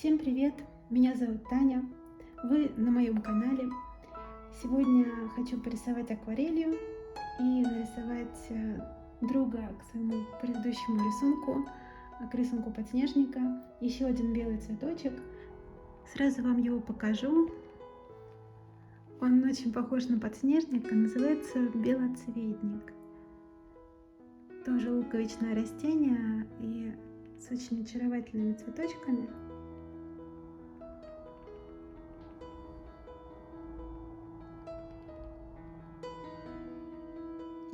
Всем привет! Меня зовут Таня. Вы на моем канале. Сегодня хочу порисовать акварелью и нарисовать друга к своему предыдущему рисунку, к рисунку подснежника. Еще один белый цветочек. Сразу вам его покажу. Он очень похож на подснежника, называется белоцветник. Тоже луковичное растение и с очень очаровательными цветочками.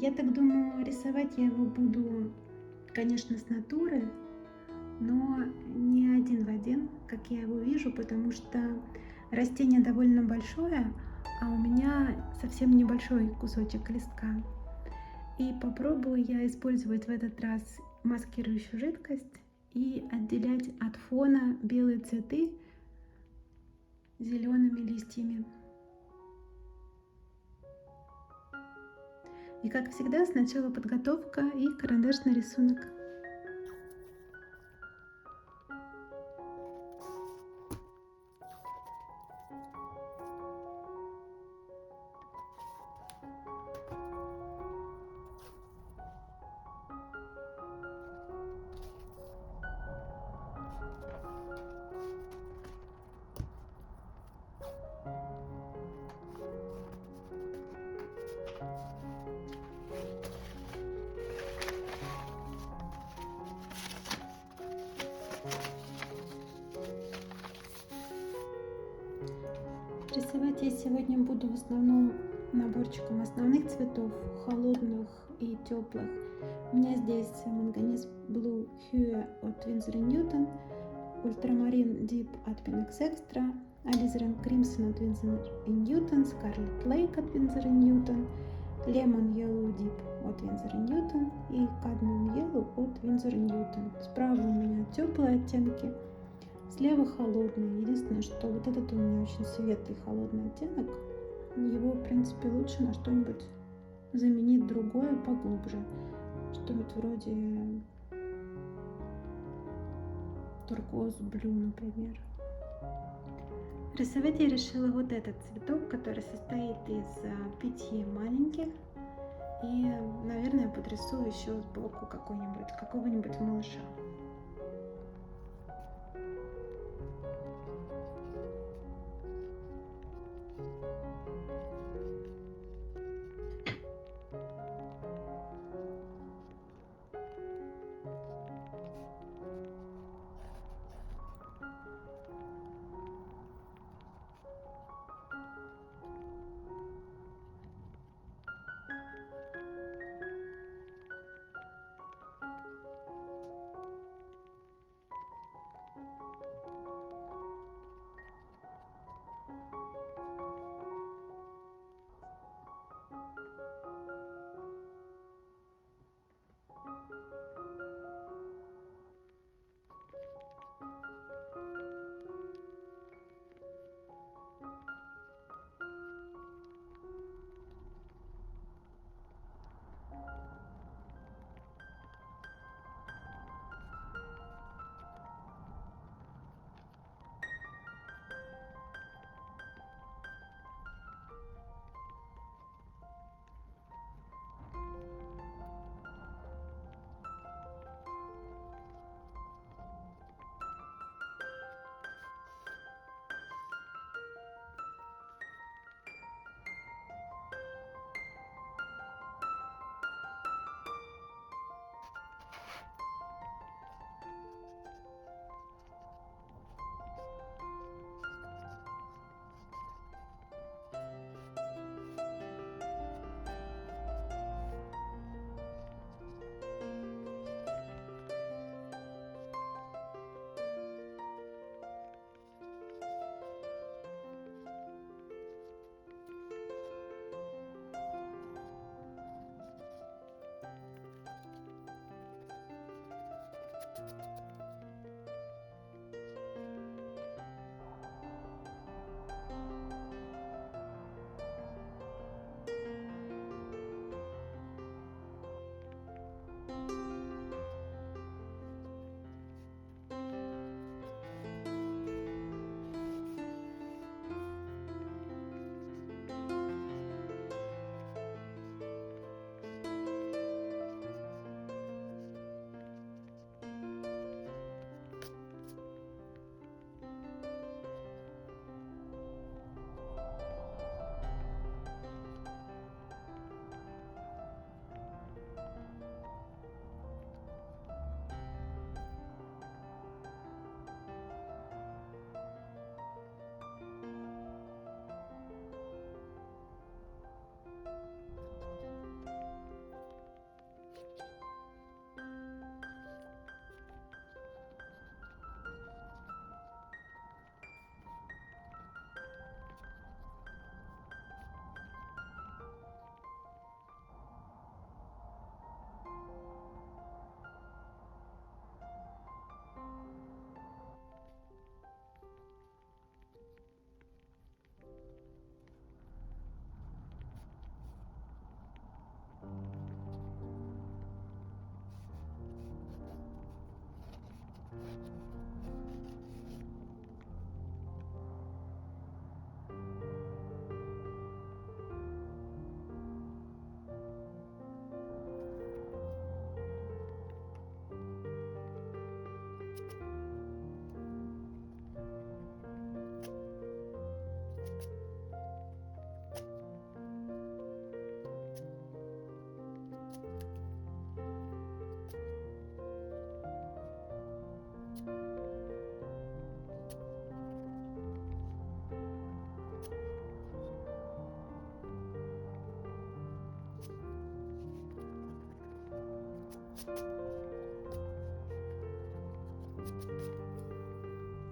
Я так думаю, рисовать я его буду, конечно, с натуры, но не один в один, как я его вижу, потому что растение довольно большое, а у меня совсем небольшой кусочек листка. И попробую я использовать в этот раз маскирующую жидкость и отделять от фона белые цветы зелеными листьями. И как всегда, сначала подготовка и карандашный рисунок. Рисовать я сегодня буду в основном наборчиком основных цветов, холодных и теплых. У меня здесь Manganese Blue Hue от Winsor & Newton, Ultramarine Deep от Pinex Extra, Alizarin Crimson от Winsor & Newton, Scarlet Lake от Winsor & Newton, Lemon Yellow Deep от Winsor & Newton и Cadmium Yellow от Winsor & Newton. Справа у меня теплые оттенки, слева холодный. Единственное, что вот этот у меня очень светлый холодный оттенок. Его, в принципе, лучше на что-нибудь заменить другое поглубже. Что-нибудь вроде туркоз блю, например. Рисовать я решила вот этот цветок, который состоит из 5 маленьких. И, наверное, подрисую еще сбоку какого-нибудь малыша.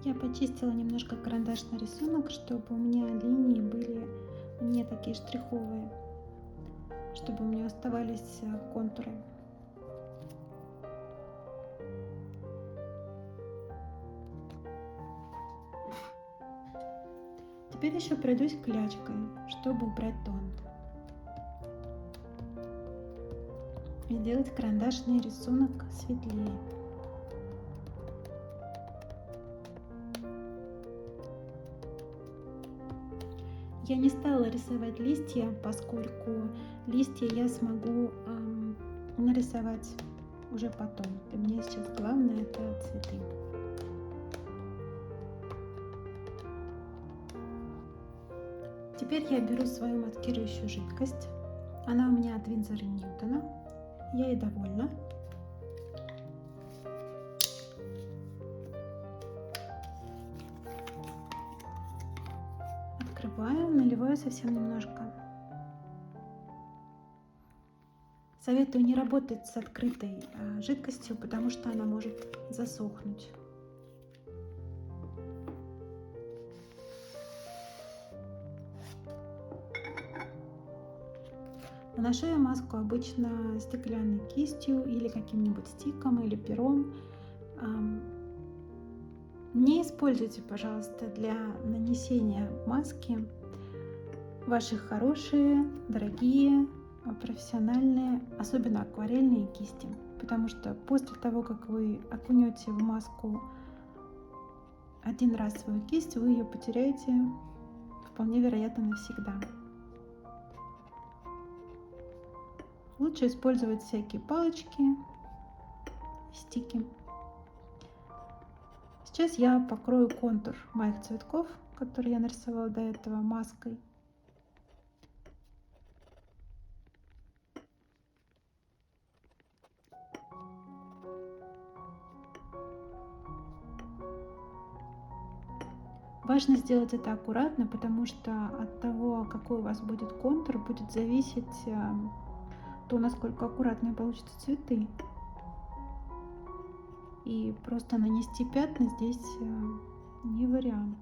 Я почистила немножко карандашный рисунок, чтобы у меня линии были не такие штриховые, чтобы у меня оставались контуры. Теперь еще пройдусь клячкой, чтобы убрать тон. И сделать карандашный рисунок светлее. Я не стала рисовать листья, поскольку листья я смогу нарисовать уже потом. Для меня сейчас главное это цветы. Теперь я беру свою маскирующую жидкость. Она у меня от Винзор и Ньютона. Я ей довольна. Открываю, наливаю совсем немножко. Советую не работать с открытой жидкостью, потому что она может засохнуть. Наношу я маску обычно стеклянной кистью или каким-нибудь стиком или пером. Не используйте, пожалуйста, для нанесения маски ваши хорошие, дорогие, профессиональные, особенно акварельные кисти, потому что после того, как вы окунете в маску один раз свою кисть, вы ее потеряете вполне вероятно навсегда. Лучше использовать всякие палочки, стики. Сейчас я покрою контур моих цветков, которые я нарисовала до этого маской. Важно сделать это аккуратно, потому что от того, какой у вас будет контур, будет зависеть то, насколько аккуратные получатся цветы. И просто нанести пятна здесь не вариант.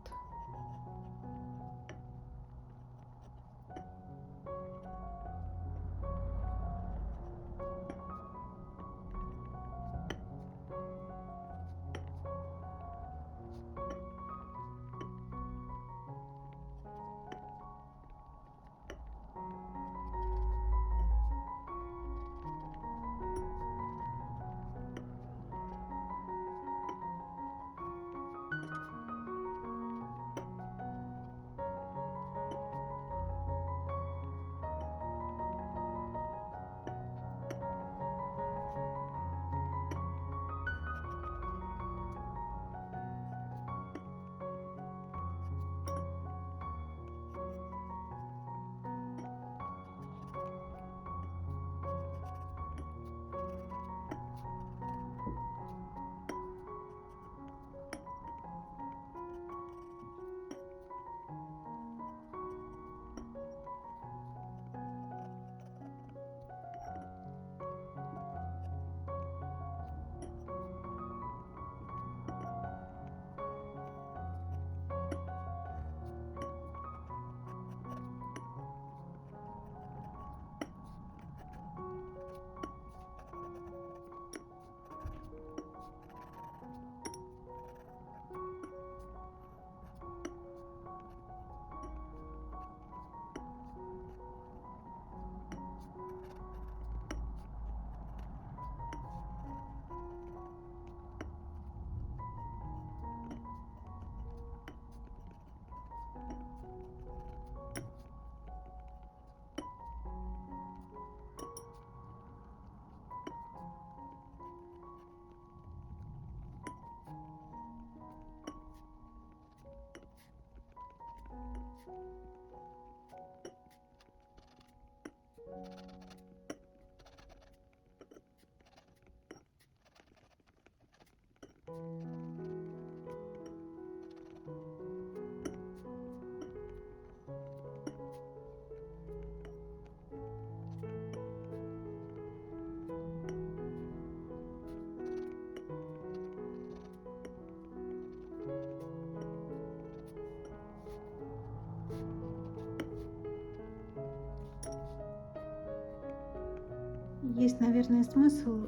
есть, наверное, смысл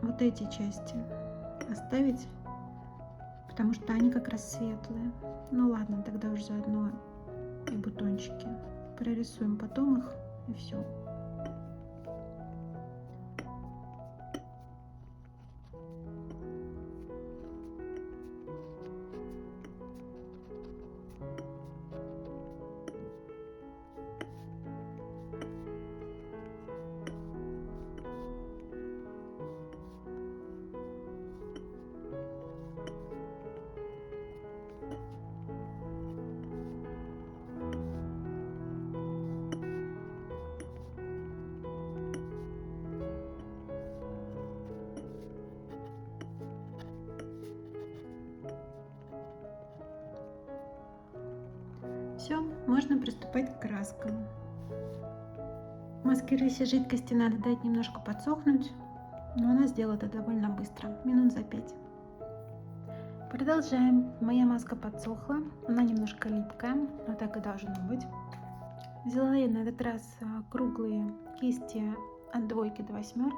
вот эти части оставить, потому что они как раз светлые. Ну ладно, тогда уже заодно и бутончики прорисуем потом их, и все. Все, можно приступать к краскам. Маскирующей жидкости надо дать немножко подсохнуть, но она сделает это довольно быстро, минут за 5. Продолжаем. Моя маска подсохла, она немножко липкая, но так и должно быть. Взяла я на этот раз круглые кисти от 2 до 8.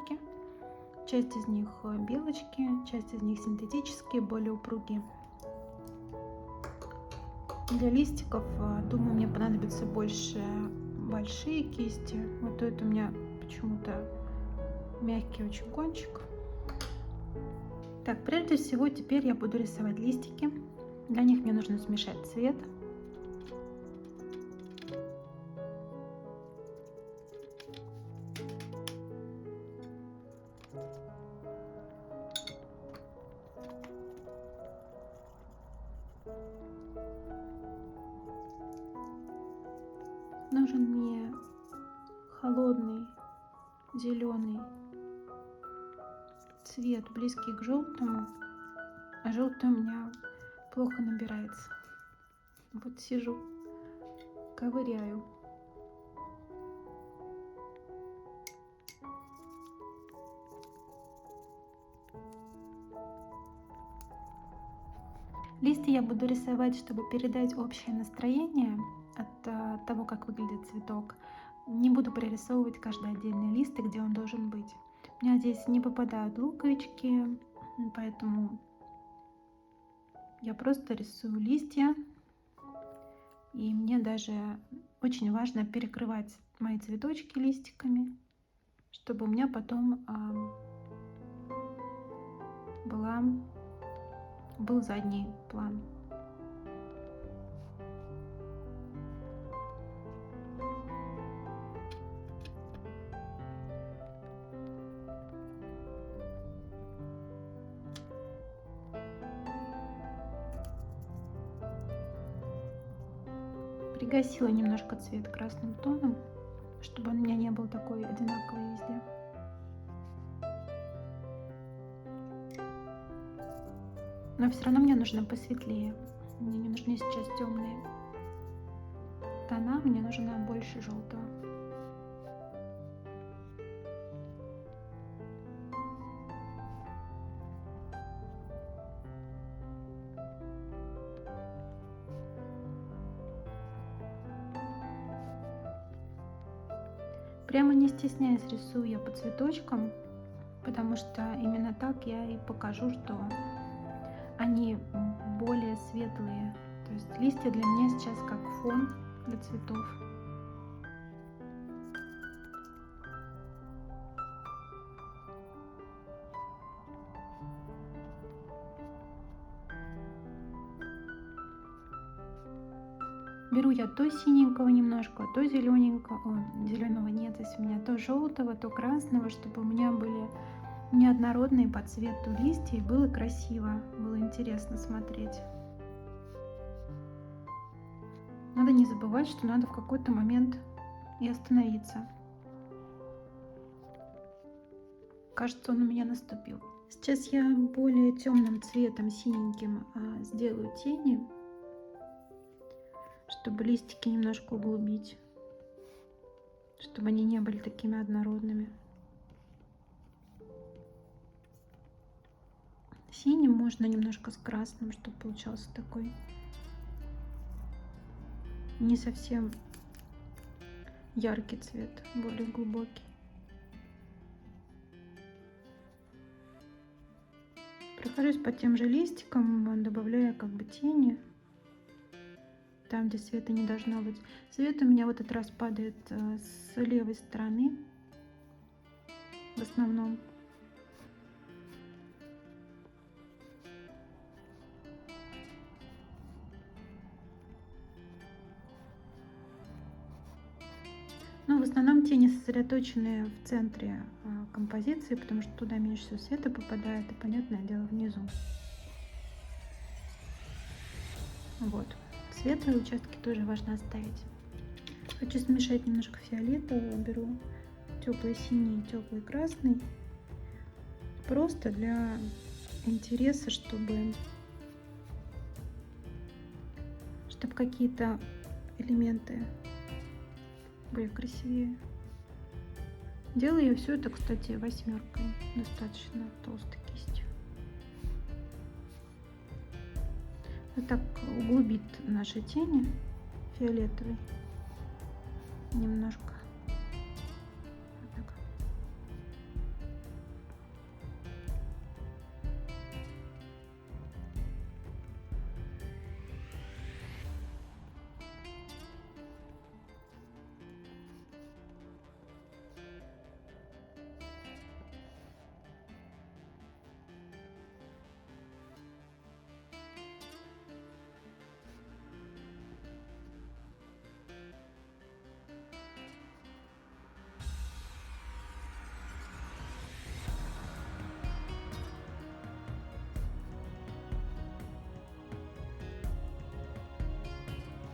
Часть из них белочки, часть из них синтетические, более упругие. Для листиков, думаю, мне понадобится больше большие кисти. Вот это у меня почему-то мягкий очень кончик. Так, прежде всего теперь я буду рисовать листики. Для них мне нужно смешать цвет. Нужен мне холодный зеленый цвет, близкий к желтому, а желтый у меня плохо набирается. Вот сижу, ковыряю. Листья я буду рисовать, чтобы передать общее настроение от того, как выглядит цветок. Не буду прорисовывать каждый отдельный лист, где он должен быть. У меня здесь не попадают луковички, поэтому я просто рисую листья. И мне даже очень важно перекрывать мои цветочки листиками, чтобы у меня потом был задний план. Пригасила немножко цвет красным тоном, чтобы он у меня не был такой одинаковый везде. Но все равно мне нужно посветлее. Мне не нужны сейчас темные тона, мне нужно больше желтого. Прямо не стесняясь рисую я по цветочкам, потому что именно так я и покажу, что они более светлые. То есть листья для меня сейчас как фон для цветов. Беру я то синенького немножко, то зелененького, зеленого нет здесь у меня, то желтого, то красного, чтобы у меня были неоднородные по цвету листья и было красиво, было интересно смотреть. Надо не забывать, что надо в какой-то момент и остановиться. Кажется, он у меня наступил. Сейчас я более темным цветом, синеньким, сделаю тени, чтобы листики немножко углубить, чтобы они не были такими однородными. Синим можно немножко с красным, чтобы получался такой не совсем яркий цвет, более глубокий. Прохожусь по тем же листикам, добавляя как бы тени там, где света не должно быть. Свет у меня в этот раз падает с левой стороны в основном. Ну, в основном тени сосредоточены в центре композиции, потому что туда меньше всего света попадает, и, понятное дело, внизу. Вот. Светлые участки тоже важно оставить. Хочу смешать немножко фиолетового. Беру теплый синий, теплый красный. Просто для интереса, чтобы какие-то элементы были красивее. Делаю я все это, кстати, 8, достаточно толстой кистью. Вот так углубит наши тени фиолетовый немножко. Вот так.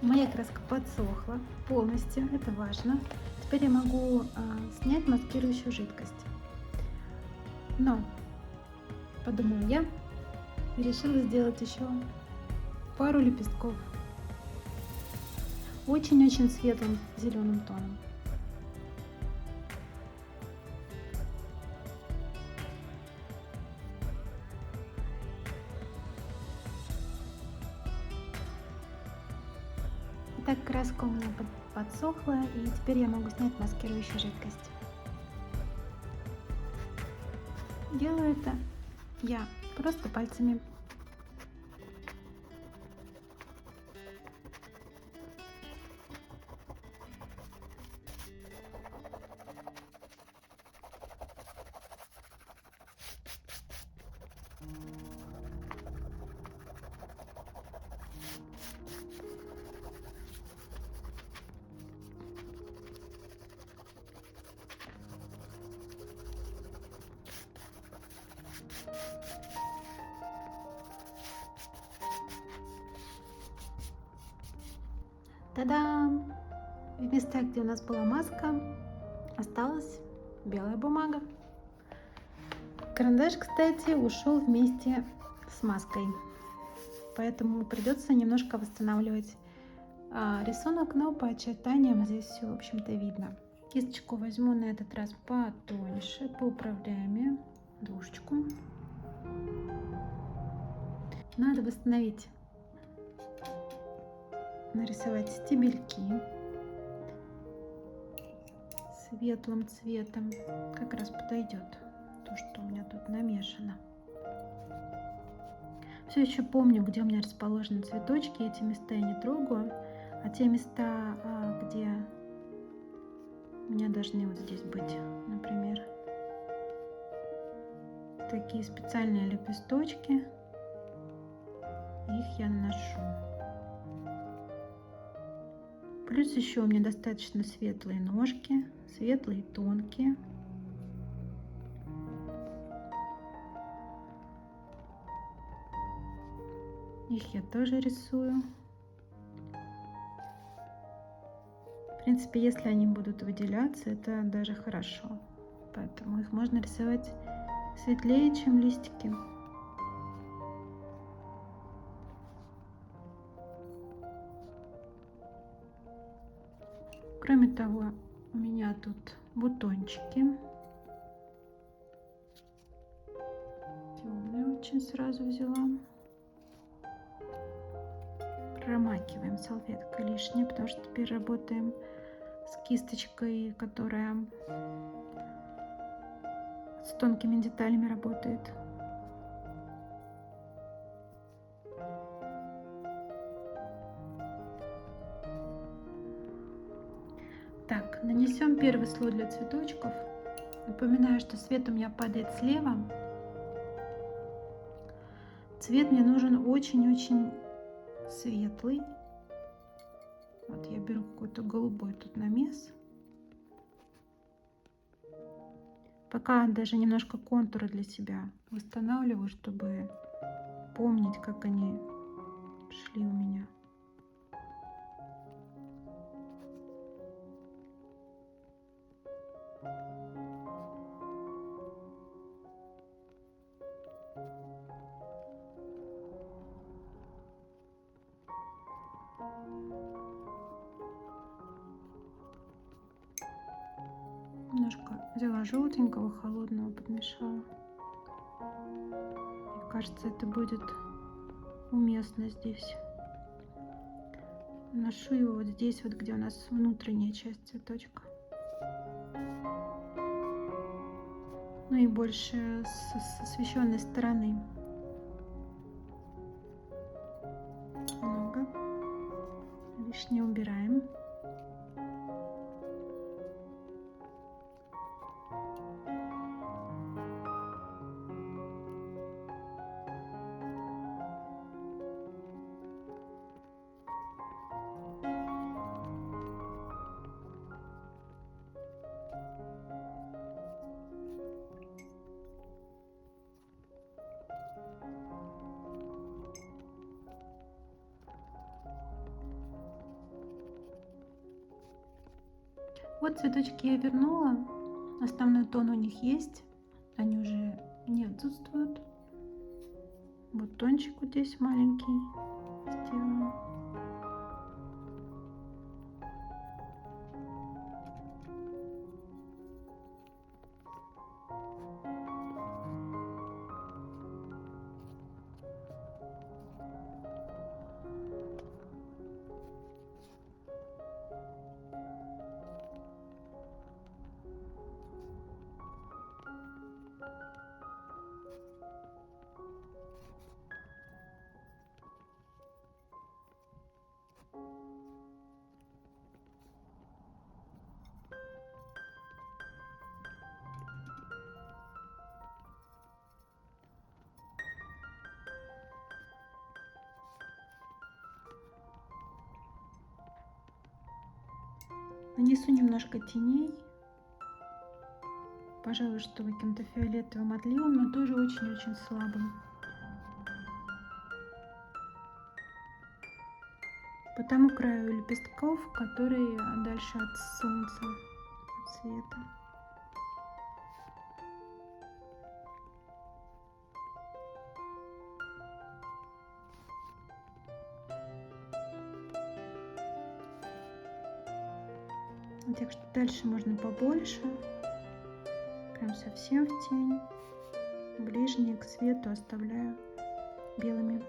Моя краска подсохла полностью, это важно. Теперь я могу снять маскирующую жидкость. Но, подумала я, и решила сделать еще пару лепестков очень-очень светлым зеленым тоном. Так, краска у меня подсохла, и теперь я могу снять маскирующую жидкость. Делаю это я просто пальцами. Та-дам! В местах, где у нас была маска, осталась белая бумага. Карандаш, кстати, ушел вместе с маской, поэтому придется немножко восстанавливать рисунок, но по очертаниям здесь все, в общем-то, видно. Кисточку возьму на этот раз потоньше, поуправляемее, двушечку. Надо восстановить, нарисовать стебельки светлым цветом. Как раз подойдет то, что у меня тут намешано. Все еще помню, где у меня расположены цветочки. Эти места я не трогаю, а те места, где у меня должны вот здесь быть, например, такие специальные лепесточки, их я наношу. Плюс еще у меня достаточно светлые ножки, светлые, тонкие. Их я тоже рисую. В принципе, если они будут выделяться, это даже хорошо. Поэтому их можно рисовать светлее, чем листики. Кроме того, у меня тут бутончики. Темные очень сразу взяла. Промакиваем салфеткой лишнее, потому что теперь работаем с кисточкой, которая с тонкими деталями работает. Нанесем первый слой для цветочков. Напоминаю, что свет у меня падает слева. Цвет мне нужен очень-очень светлый. Вот я беру какой-то голубой тут намес. Пока даже немножко контуры для себя восстанавливаю, чтобы помнить, как они шли у меня. Немножко взяла желтенького, холодного, подмешала. Мне кажется, это будет уместно здесь. Наношу его вот здесь, вот где у нас внутренняя часть цветочка. Ну и больше с освещенной стороны. Много. Лишнее убираем. Вот цветочки я вернула. Основной тон у них есть. Они уже не отсутствуют. Вот тончик вот здесь маленький сделаю. Нанесу немножко теней. Пожалуй, что каким-то фиолетовым отливом, но тоже очень-очень слабым. По тому краю лепестков, которые дальше от солнца, от света. Так что дальше можно побольше. Прям совсем в тень. Ближние к свету оставляю белыми.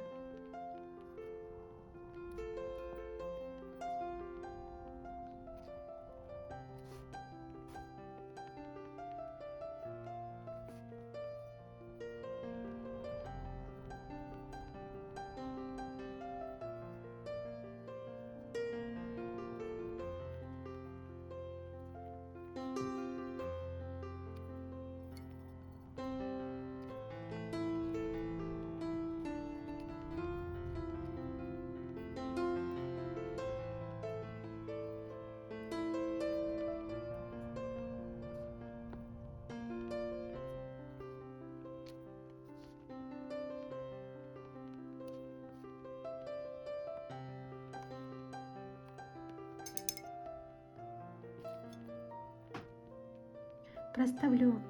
Проставлю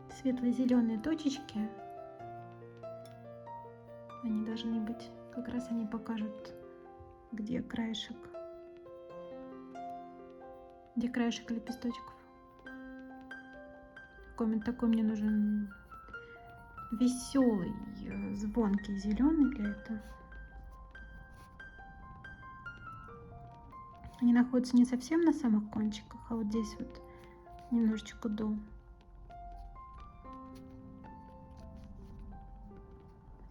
светло-зеленые точечки. Они должны быть, как раз они покажут, где краешек лепесточков. Такой мне нужен веселый, звонкий зеленый для этого. Они находятся не совсем на самых кончиках, а вот здесь вот немножечко до.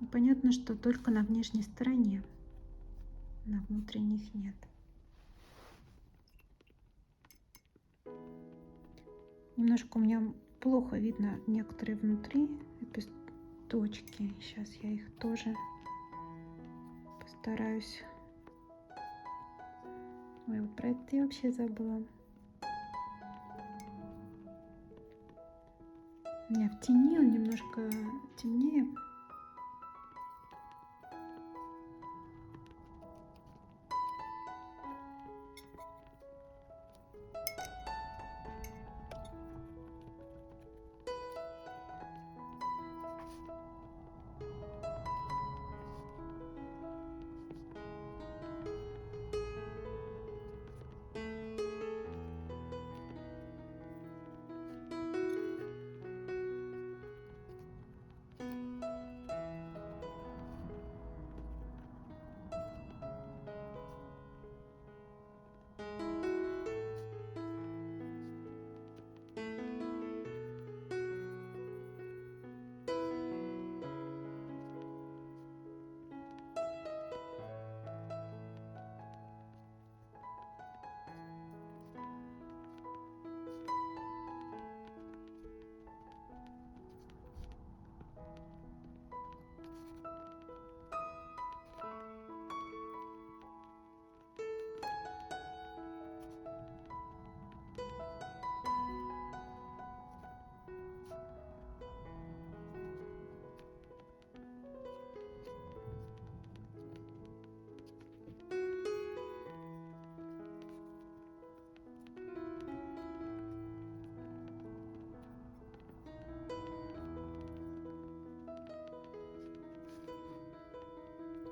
И понятно, что только на внешней стороне, на внутренних нет. Немножко у меня плохо видно некоторые внутри точки. Сейчас я их тоже постараюсь. Ой, вот про это я вообще забыла. У меня в тени он немножко темнее.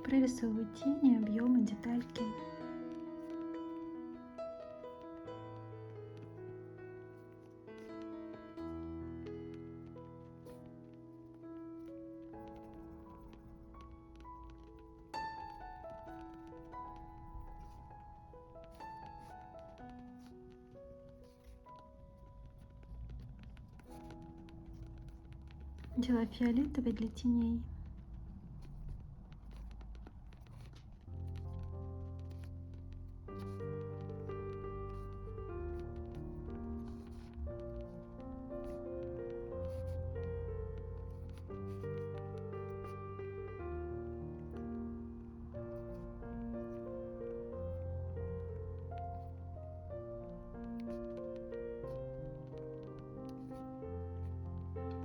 Прорисовываю тени, объемы, детальки. Делаю фиолетовый для теней.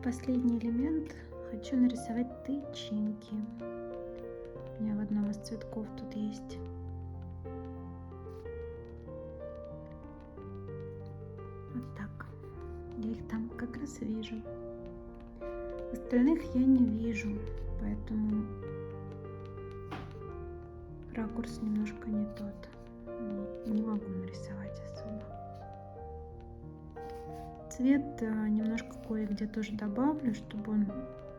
Последний элемент хочу нарисовать тычинки. У меня в одном из цветков тут есть. Вот так. Я их там как раз вижу. Остальных я не вижу, поэтому ракурс немножко не тот. Не могу нарисовать особо. Цвет немножко кое-где тоже добавлю, чтобы он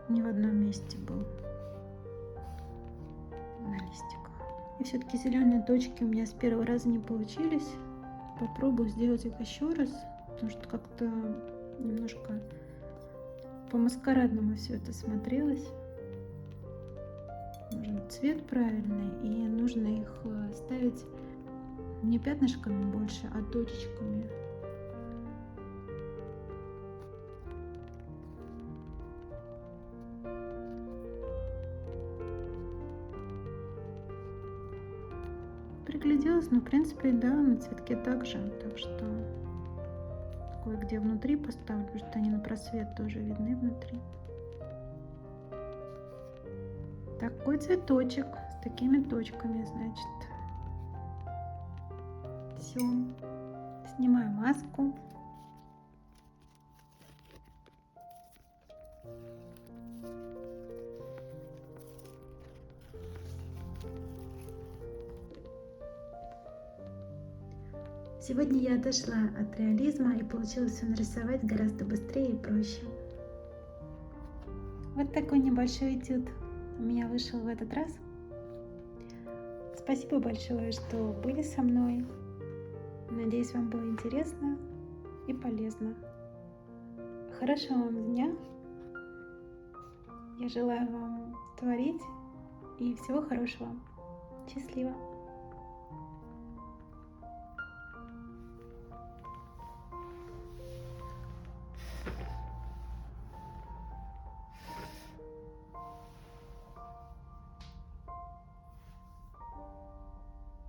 не в одном месте был на листиках. И все-таки зеленые точки у меня с первого раза не получились. Попробую сделать их еще раз, потому что как-то немножко по-маскарадному все это смотрелось. Нужен цвет правильный, и нужно их ставить не пятнышками больше, а точечками. Пригляделась, но в принципе да, на цветке также, так что кое-где внутри поставлю, потому что они на просвет тоже видны внутри. Такой цветочек с такими точками, значит. Все, снимаю маску. Сегодня я отошла от реализма и получилось все нарисовать гораздо быстрее и проще. Вот такой небольшой этюд у меня вышел в этот раз. Спасибо большое, что были со мной. Надеюсь, вам было интересно и полезно. Хорошего вам дня. Я желаю вам творить и всего хорошего. Счастливо.